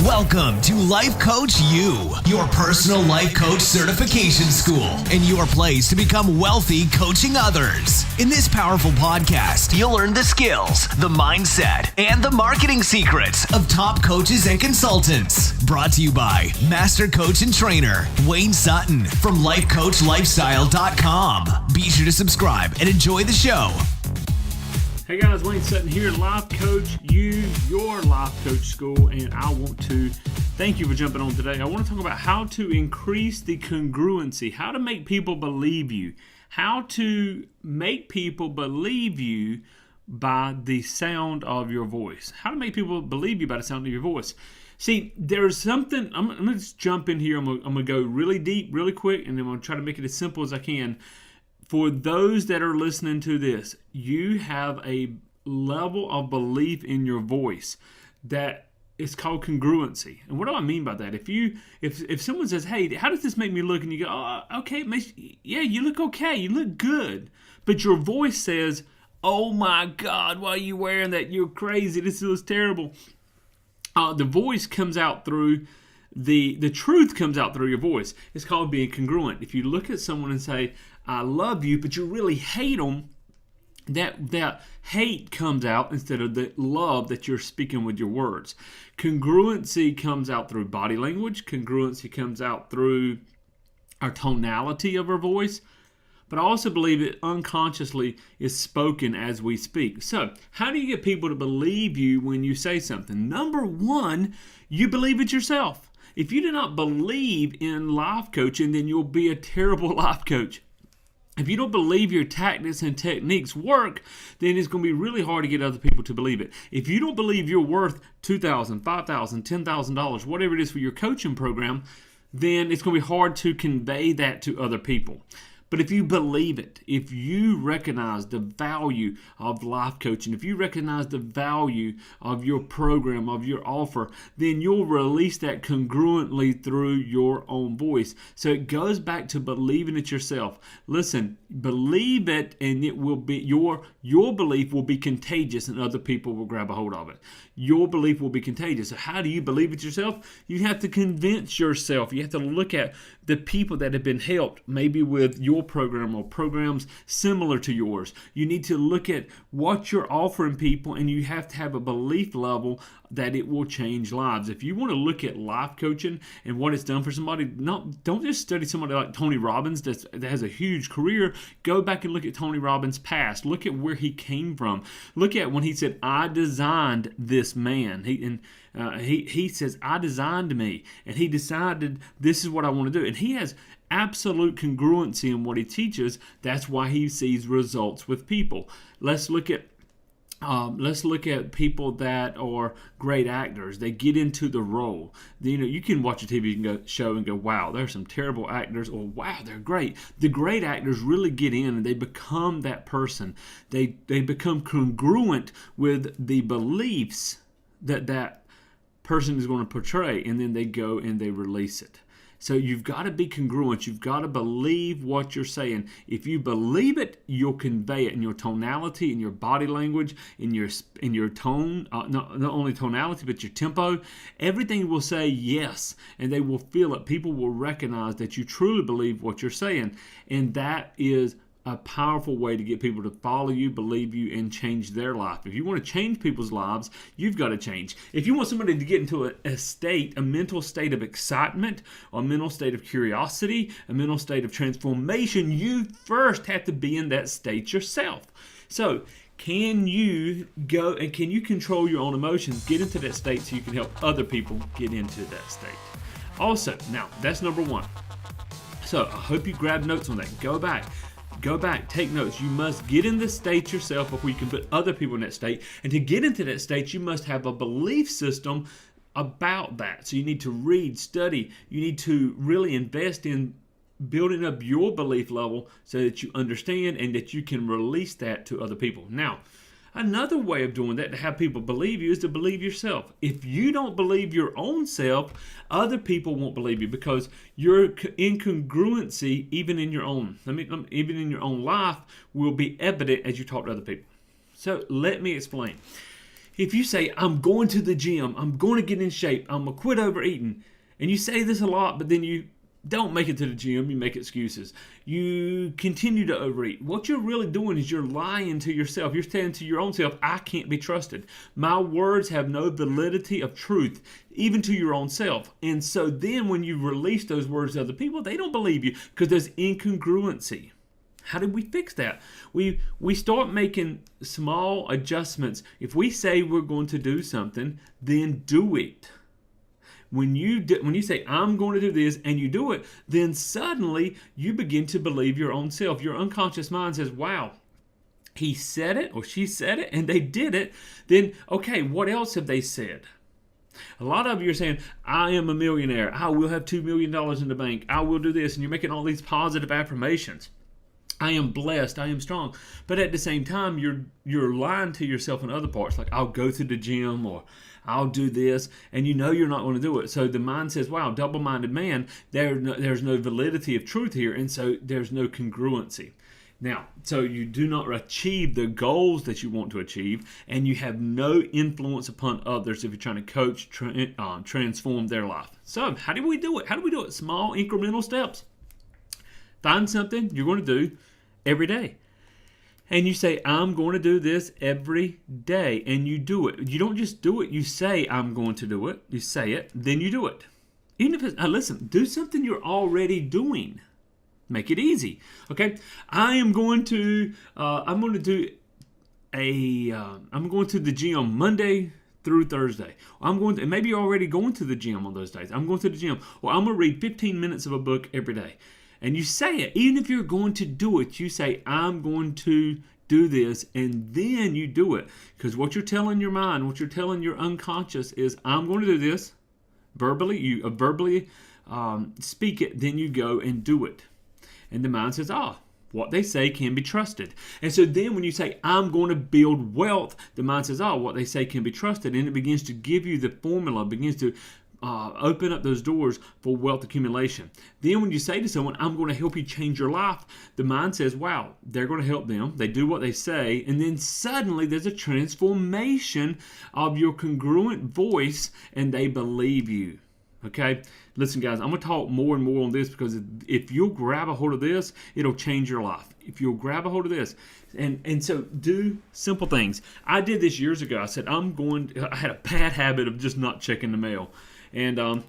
Welcome to Life Coach U, your personal life coach certification school, and your place to become wealthy coaching others. In this powerful podcast, you'll learn the skills, the mindset, and the marketing secrets of top coaches and consultants. Brought to you by Master Coach and Trainer Wayne Sutton from LifeCoachLifestyle.com. Be sure to subscribe and enjoy the show. Hey guys, Wayne Sutton here, Life Coach U, your life coach school, and I want to thank you for jumping on today. I want to talk about how to increase the congruency, how to make people believe you, how to make people believe you by the sound of your voice, how to make people believe you by the sound of your voice. See, there's something, I'm going to just jump in here, I'm going to go really deep, really quick, and then I'm going to try to make it as simple as I can. For those that are listening to this, you have a level of belief in your voice that is called congruency. And what do I mean by that? If someone says, "Hey, how does this make me look?" and you go, "Oh, okay, you look okay, you look good," but your voice says, "Oh my God, why are you wearing that? You're crazy. This looks terrible." The voice comes out through the truth comes out through your voice. It's called being congruent. If you look at someone and say, "I love you," but you really hate them, that hate comes out instead of the love that you're speaking with your words. Congruency comes out through body language. Congruency comes out through our tonality of our voice. But I also believe it unconsciously is spoken as we speak. So, how do you get people to believe you when you say something? Number one, you believe it yourself. If you do not believe in life coaching, then you'll be a terrible life coach. If you don't believe your tactics and techniques work, then it's going to be really hard to get other people to believe it. If you don't believe you're worth $2,000, $5,000, $10,000, whatever it is for your coaching program, then it's going to be hard to convey that to other people. But if you believe it, if you recognize the value of life coaching, if you recognize the value of your program, of your offer, then you'll release that congruently through your own voice. So it goes back to believing it yourself. Listen, believe it, and it will be your belief will be contagious, and other people will grab a hold of it. Your belief will be contagious. So how do you believe it yourself? You have to convince yourself. You have to look at the people that have been helped, maybe with your program or programs similar to yours. You need to look at what you're offering people, and you have to have a belief level that it will change lives. If you want to look at life coaching and what it's done for somebody, don't just study somebody like Tony Robbins that has a huge career. Go back and look at Tony Robbins' past. Look at where he came from. Look at when he said, "I designed this man." He says, "I designed me," and he decided this is what I want to do. And he has absolute congruency in what he teaches. That's why he sees results with people. Let's look at people that are great actors. They get into the role. You can watch a TV show and go, "Wow, there's some terrible actors," or "Wow, they're great." The great actors really get in and they become that person. They become congruent with the beliefs that person is going to portray, and then they go and they release it. So you've got to be congruent. You've got to believe what you're saying. If you believe it, you'll convey it in your tonality, in your body language, in your tone, not only tonality, but your tempo. Everything will say yes, and they will feel it. People will recognize that you truly believe what you're saying, and that is a powerful way to get people to follow you, believe you, and change their life. If you want to change people's lives, you've got to change. If you want somebody to get into a mental state of excitement, or a mental state of curiosity, a mental state of transformation, you first have to be in that state yourself. So, can you go and can you control your own emotions, get into that state so you can help other people get into that state? Also, now, that's number one. So, I hope you grab notes on that. Go back, take notes. You must get in the state yourself before you can put other people in that state. And to get into that state, you must have a belief system about that. So you need to read, study. You need to really invest in building up your belief level so that you understand and that you can release that to other people. Now, another way of doing that to have people believe you is to believe yourself. If you don't believe your own self, other people won't believe you because your incongruency, even in your own life, will be evident as you talk to other people. So let me explain. If you say, I'm going to the gym, I'm going to get in shape, I'm going to quit overeating, and you say this a lot, but then you don't make it to the gym, you make excuses. You continue to overeat. What you're really doing is you're lying to yourself. You're saying to your own self, I can't be trusted. My words have no validity of truth, even to your own self. And so then when you release those words to other people, they don't believe you because there's incongruency. How did we fix that? We start making small adjustments. If we say we're going to do something, then do it. When you say, I'm going to do this, and you do it, then suddenly you begin to believe your own self. Your unconscious mind says, wow, he said it or she said it, and they did it. Then, okay, what else have they said? A lot of you are saying, I am a millionaire. I will have $2 million in the bank. I will do this. And you're making all these positive affirmations. I am blessed. I am strong. But at the same time, you're lying to yourself in other parts. Like, I'll go to the gym or I'll do this. And you know you're not going to do it. So the mind says, wow, double-minded man, there's no validity of truth here. And so there's no congruency. Now, so you do not achieve the goals that you want to achieve, and you have no influence upon others if you're trying to coach, transform their life. So how do we do it? How do we do it? Small, incremental steps. Find something you're going to do every day. And you say, I'm going to do this every day. And you do it. You don't just do it. You say, I'm going to do it. You say it. Then you do it. Even if it's, listen, do something you're already doing. Make it easy. Okay? I'm going to the gym Monday through Thursday. And maybe you're already going to the gym on those days. I'm going to the gym. Or I'm going to read 15 minutes of a book every day. And you say it. Even if you're going to do it, you say, I'm going to do this, and then you do it. Because what you're telling your mind, what you're telling your unconscious is, I'm going to do this. Verbally, you verbally speak it, then you go and do it. And the mind says, what they say can be trusted. And so then when you say, I'm going to build wealth, the mind says, what they say can be trusted. And it begins to give you the formula, begins to open up those doors for wealth accumulation. Then when you say to someone, I'm going to help you change your life, the mind says, wow, they're going to help them. They do what they say. And then suddenly there's a transformation of your congruent voice, and they believe you. Okay? Listen, guys, I'm going to talk more and more on this, because if you'll grab a hold of this, it'll change your life. If you'll grab a hold of this. And so do simple things. I did this years ago. I said, I had a bad habit of just not checking the mail. And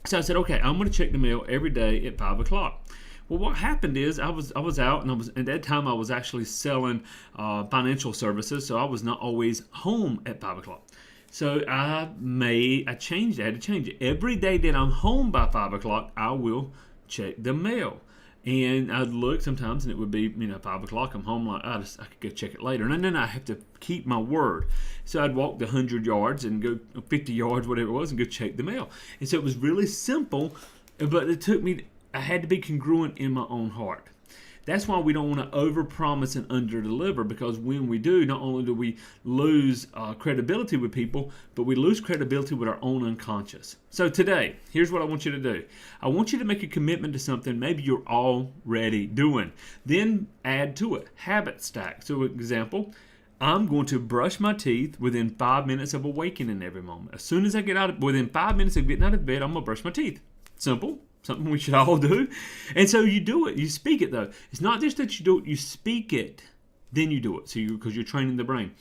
so I said, okay, I'm going to check the mail every day at 5 o'clock. Well, what happened is I was out, and at that time I was actually selling financial services, so I was not always home at 5 o'clock. So I had to change it. Every day that I'm home by 5 o'clock, I will check the mail. And I'd look sometimes, and it would be, 5 o'clock, I'm home, like, I could go check it later. And then I have to keep my word. So I'd walk the 100 yards and go 50 yards, whatever it was, and go check the mail. And so it was really simple, but I had to be congruent in my own heart. That's why we don't want to overpromise and underdeliver, because when we do, not only do we lose credibility with people, but we lose credibility with our own unconscious. So today, here's what I want you to do. I want you to make a commitment to something maybe you're already doing. Then add to it. Habit stack. So example, I'm going to brush my teeth within 5 minutes of awakening every moment. As soon as I get within 5 minutes of getting out of bed, I'm going to brush my teeth. Simple. Something we should all do. And so you do it. You speak it, though. It's not just that you do it. You speak it. Then you do it. Because you're training the brain.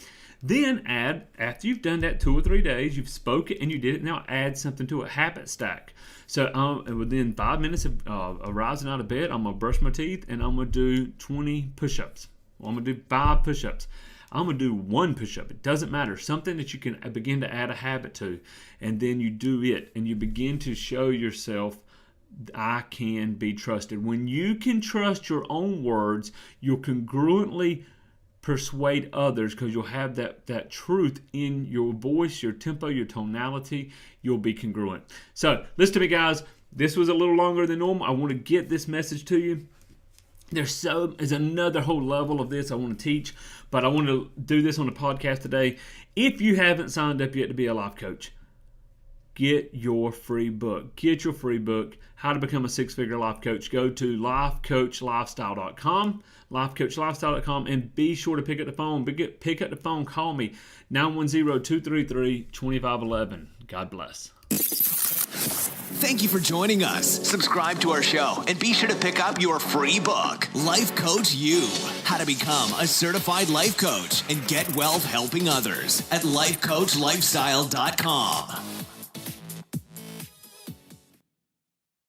Then add, after you've done that 2 or 3 days, you've spoke it and you did it. Now add something to it. Habit stack. So within 5 minutes of rising out of bed, I'm going to brush my teeth and I'm going to do 20 push-ups. Well, I'm going to do 5 push-ups. I'm going to do 1 push-up. It doesn't matter. Something that you can begin to add a habit to. And then you do it. And you begin to show yourself, I can be trusted. When you can trust your own words, you'll congruently persuade others, because you'll have that truth in your voice, your tempo, your tonality. You'll be congruent. So listen to me, guys. This was a little longer than normal. I want to get this message to you. There's another whole level of this I want to teach, but I want to do this on the podcast today. If you haven't signed up yet to be a life coach, get your free book. Get your free book, How to Become a Six-Figure Life Coach. Go to lifecoachlifestyle.com, lifecoachlifestyle.com, and be sure to pick up the phone. Pick up the phone. Call me, 910-233-2511. God bless. Thank you for joining us. Subscribe to our show and be sure to pick up your free book, Life Coach You, How to Become a Certified Life Coach and Get Wealth Helping Others at lifecoachlifestyle.com.